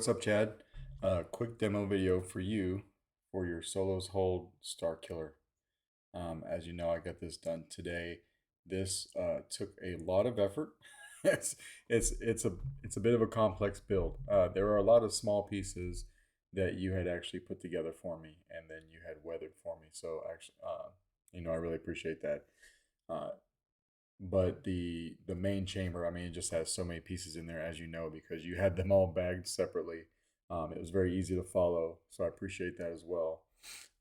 what's up, Chad? Quick demo video for you for your Solos Hold Starkiller. As you know, I got this done today. This took a lot of effort. it's it's a bit of a complex build. There are a lot of small pieces that you had actually put together for me, and then you had weathered for me. So actually, I really appreciate that. Uh, but the main chamber, I mean, it just has so many pieces in there, as you know, because you had them all bagged separately. It was very easy to follow, so I appreciate that as well.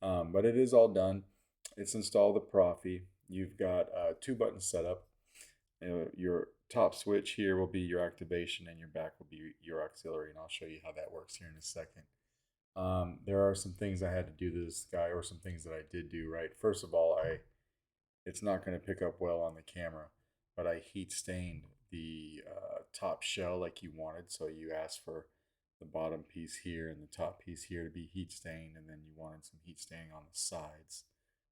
But it is all done. It's installed the Proffie. You've got two buttons set up. Your top switch here will be your activation, and your back will be your auxiliary, and I'll show you how that works here in a second. There are some things I had to do to this guy, or some things that I did do right. First of all, it's not going to pick up well on the camera, but I heat stained the top shell like you wanted. So you asked for the bottom piece here and the top piece here to be heat stained, and then you wanted some heat staining on the sides.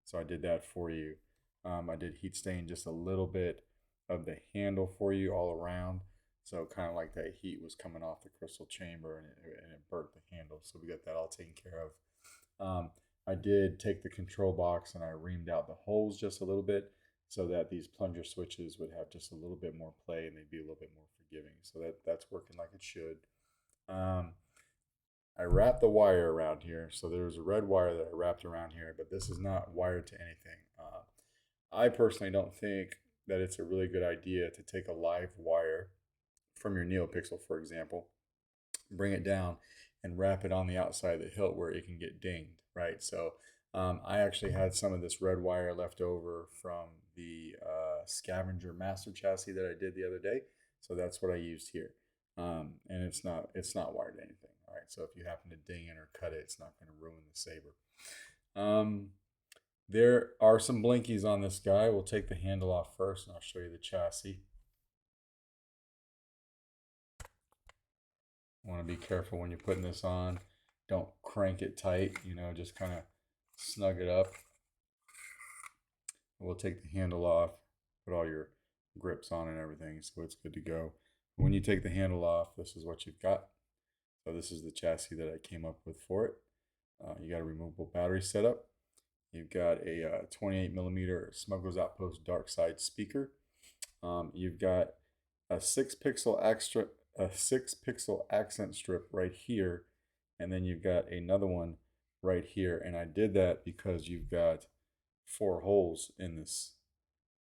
So I did that for you. I did heat stain just a little bit of the handle for you all around. So kind of like that heat was coming off the crystal chamber, and it burnt the handle. So we got that all taken care of. I did take the control box and I reamed out the holes just a little bit so that these plunger switches would have just a little bit more play and they'd be a little bit more forgiving. So that's working like it should. Um, I wrapped the wire around here. So there's a red wire that I wrapped around here, but this is not wired to anything. I personally don't think that it's a really good idea to take a live wire from your NeoPixel, for example, bring it down and wrap it on the outside of the hilt where it can get dinged, right? So I actually had some of this red wire left over from the Scavenger Master chassis that I did the other day. So that's what I used here. And it's not wired to anything. All right. So if you happen to ding it or cut it, it's not going to ruin the saber. Um, there are some blinkies on this guy. We'll take the handle off first and I'll show you the chassis. Want to be careful when you're putting this on. Don't crank it tight, just kind of snug it up. We'll take the handle off, put all your grips on and everything, so it's good to go. When you take the handle off, this is what you've got. So this is the chassis that I came up with for it. You got a removable battery setup. You've got a 28 millimeter Smuggler's Outpost dark side speaker. You've got a 6 pixel accent strip right here, and then you've got another one right here. And I did that because you've got 4 holes in this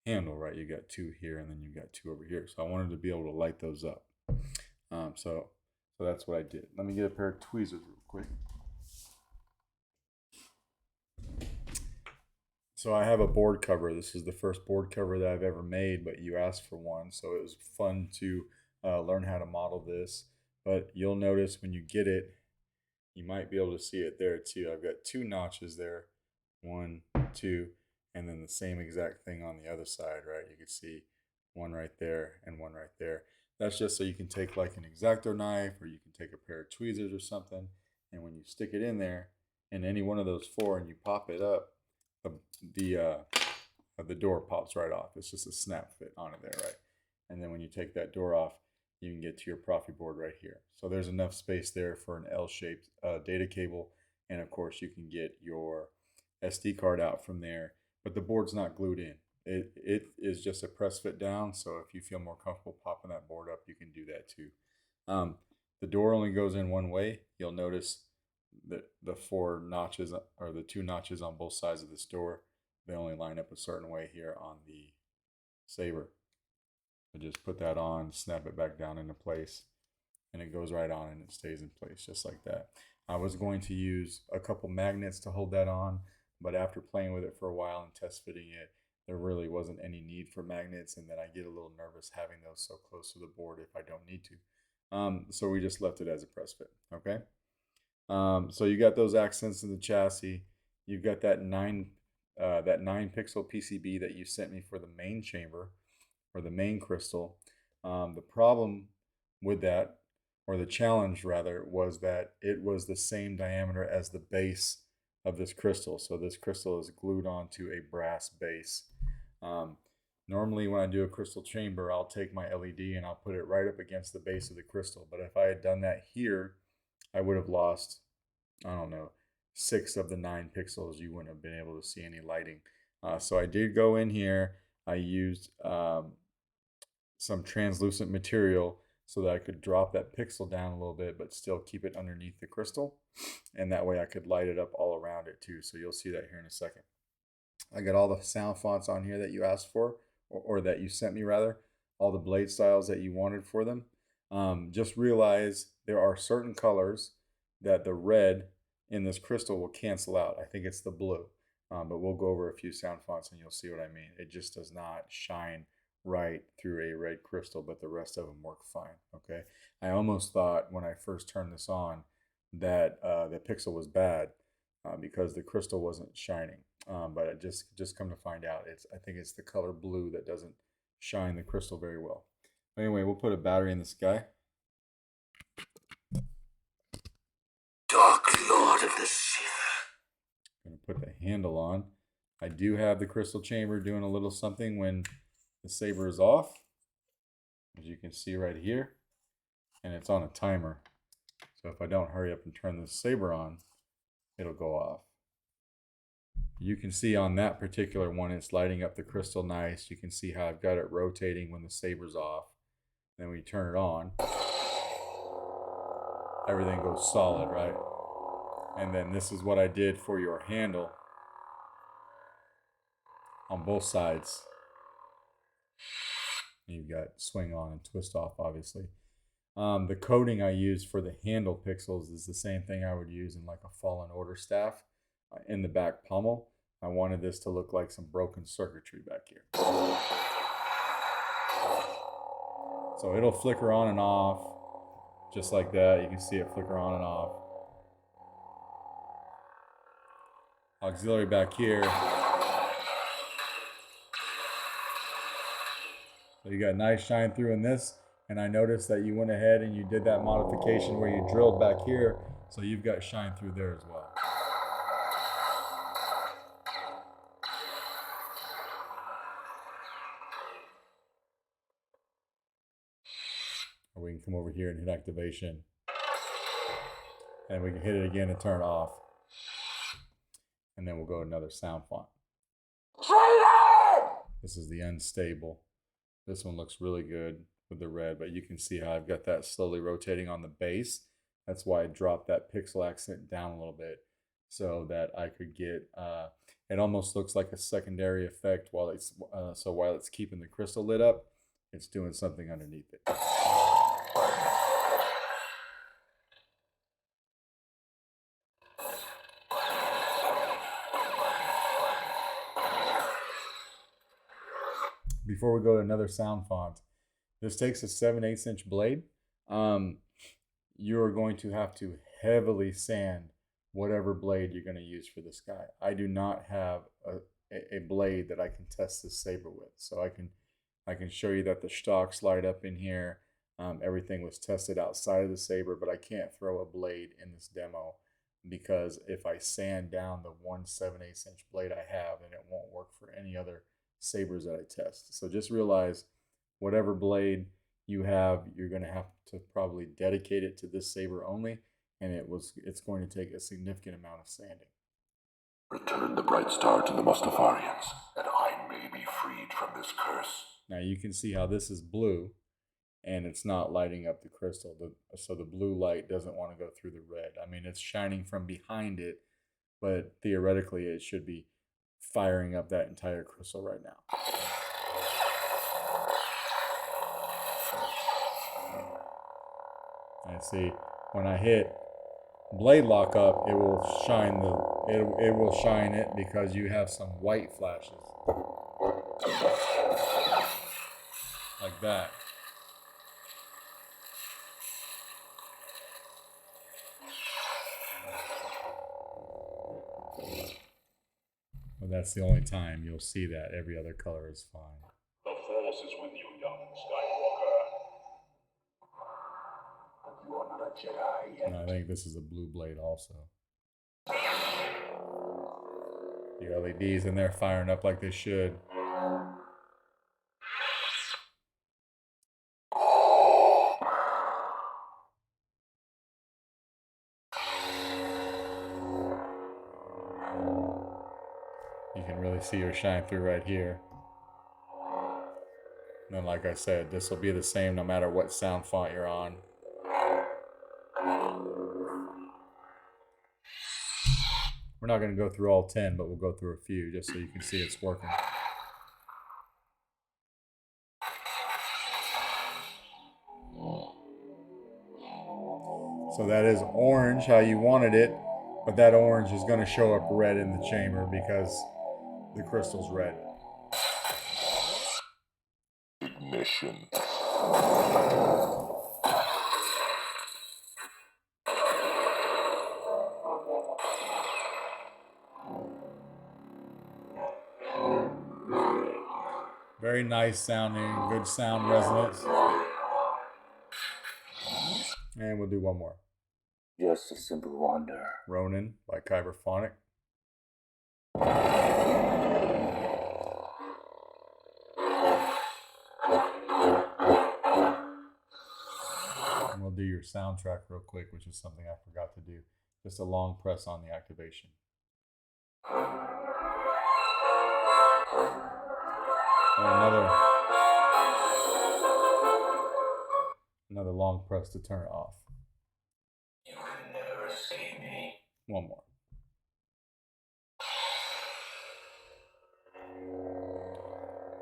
handle, right? You got 2 here, and then you've got 2 over here. So I wanted to be able to light those up. So that's what I did. Let me get a pair of tweezers real quick. So I have a board cover. This is the first board cover that I've ever made, but you asked for one, so it was fun to learn how to model this. But you'll notice when you get it, you might be able to see it there too. I've got 2 notches there, 1, 2, and then the same exact thing on the other side, right? You can see one right there and one right there. That's just so you can take like an X-Acto knife, or you can take a pair of tweezers or something, and when you stick it in there in any one of those 4 and you pop it up, the door pops right off. It's just a snap fit on it there, right? And then when you take that door off, you can get to your Proffie board right here. So there's enough space there for an L-shaped data cable, and of course you can get your SD card out from there. But the board's not glued in. It is just a press fit down. So if you feel more comfortable popping that board up, you can do that too. The door only goes in one way. You'll notice the 4 notches, or the 2 notches on both sides of this door, they only line up a certain way here on the saber. So just put that on, snap it back down into place, and it goes right on and it stays in place just like that. I was going to use a couple magnets to hold that on, but after playing with it for a while and test fitting it, there really wasn't any need for magnets, and then I get a little nervous having those so close to the board if I don't need to. So we just left it as a press fit, okay? So you got those accents in the chassis. You've got that 9 pixel PCB that you sent me for the main chamber, or the main crystal. The problem with that, or the challenge rather, was that it was the same diameter as the base of this crystal. So this crystal is glued onto a brass base. Normally when I do a crystal chamber, I'll take my LED and I'll put it right up against the base of the crystal. But if I had done that here, I would have lost, I don't know, 6 of the 9 pixels. You wouldn't have been able to see any lighting. So I did go in here. I used some translucent material so that I could drop that pixel down a little bit, but still keep it underneath the crystal. And that way I could light it up all around it too. So you'll see that here in a second. I got all the sound fonts on here that you asked for, or that you sent me rather, all the blade styles that you wanted for them. Just realize there are certain colors that the red in this crystal will cancel out. I think it's the blue, but we'll go over a few sound fonts and you'll see what I mean. It just does not shine right through a red crystal, but the rest of them work fine. Okay, I almost thought when I first turned this on that the pixel was bad because the crystal wasn't shining. But I just come to find out, I think it's the color blue that doesn't shine the crystal very well. Anyway, we'll put a battery in this guy. Dark Lord of the Sith. I'm gonna put the handle on. I do have the crystal chamber doing a little something when the saber is off, as you can see right here, and it's on a timer. So if I don't hurry up and turn the saber on, it'll go off. You can see on that particular one, it's lighting up the crystal nice. You can see how I've got it rotating when the saber's off. Then we turn it on, everything goes solid, right? And then this is what I did for your handle on both sides. You've got swing on and twist off, obviously. The coating I use for the handle pixels is the same thing I would use in like a Fallen Order staff in the back pommel. I wanted this to look like some broken circuitry back here. So it'll flicker on and off, just like that. You can see it flicker on and off. Auxiliary back here. So you got nice shine through in this. And I noticed that you went ahead and you did that modification where you drilled back here. So you've got shine through there as well. Or we can come over here and hit activation. And we can hit it again to turn it off. And then we'll go to another sound font. This is the unstable. This one looks really good with the red, but you can see how I've got that slowly rotating on the base. That's why I dropped that pixel accent down a little bit so that I could get, it almost looks like a secondary effect while it's, so while it's keeping the crystal lit up, it's doing something underneath it. Before we go to another sound font, this takes a 7/8 inch blade. You are going to have to heavily sand whatever blade you're going to use for this guy. I do not have a blade that I can test this saber with, so I can show you that the stocks light up in here. Everything was tested outside of the saber, but I can't throw a blade in this demo because if I sand down the 1/7/8 inch blade I have, then it won't work for any other sabers that I test. So just realize whatever blade you have, you're going to have to probably dedicate it to this saber only, and it's going to take a significant amount of sanding. Return the bright star to the Mustafarians, and I may be freed from this curse. Now you can see how this is blue, and it's not lighting up the crystal. So the blue light doesn't want to go through the red. I mean, it's shining from behind it, but theoretically it should be firing up that entire crystal right now. And see, when I hit blade lock up, it will shine it will shine it because you have some white flashes like that. But that's the only time you'll see that. Every other color is fine. The Force is with you, young Skywalker. But you are not a Jedi yet. And I think this is a blue blade also. The LEDs in there firing up like they should. You can really see her shine through right here. And then, like I said, this will be the same no matter what sound font you're on. We're not going to go through all 10, but we'll go through a few just so you can see it's working. So that is orange how you wanted it, but that orange is going to show up red in the chamber because the crystal's red. Ignition. Very nice sounding, good sound resonance. And we'll do one more. Just a simple wonder. Ronin by Kyberphonic. And we'll do your soundtrack real quick, which is something I forgot to do. Just a long press on the activation. And another long press to turn it off. You can never escape me. One more.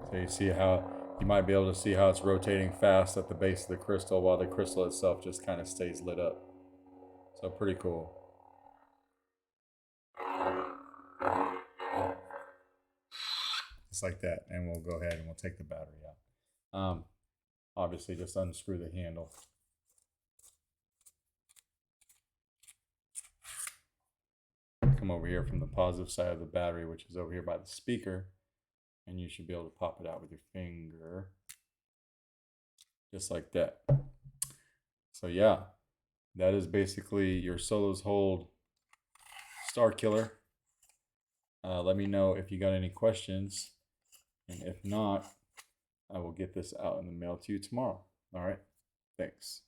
So you see how you might be able to see how it's rotating fast at the base of the crystal while the crystal itself just kind of stays lit up. So pretty cool. Just like that. And we'll go ahead and we'll take the battery out. Obviously just unscrew the handle. Come over here from the positive side of the battery, which is over here by the speaker. And you should be able to pop it out with your finger. Just like that. So yeah, that is basically your Solos Hold Starkiller. Let me know if you got any questions. And if not, I will get this out in the mail to you tomorrow. All right. Thanks.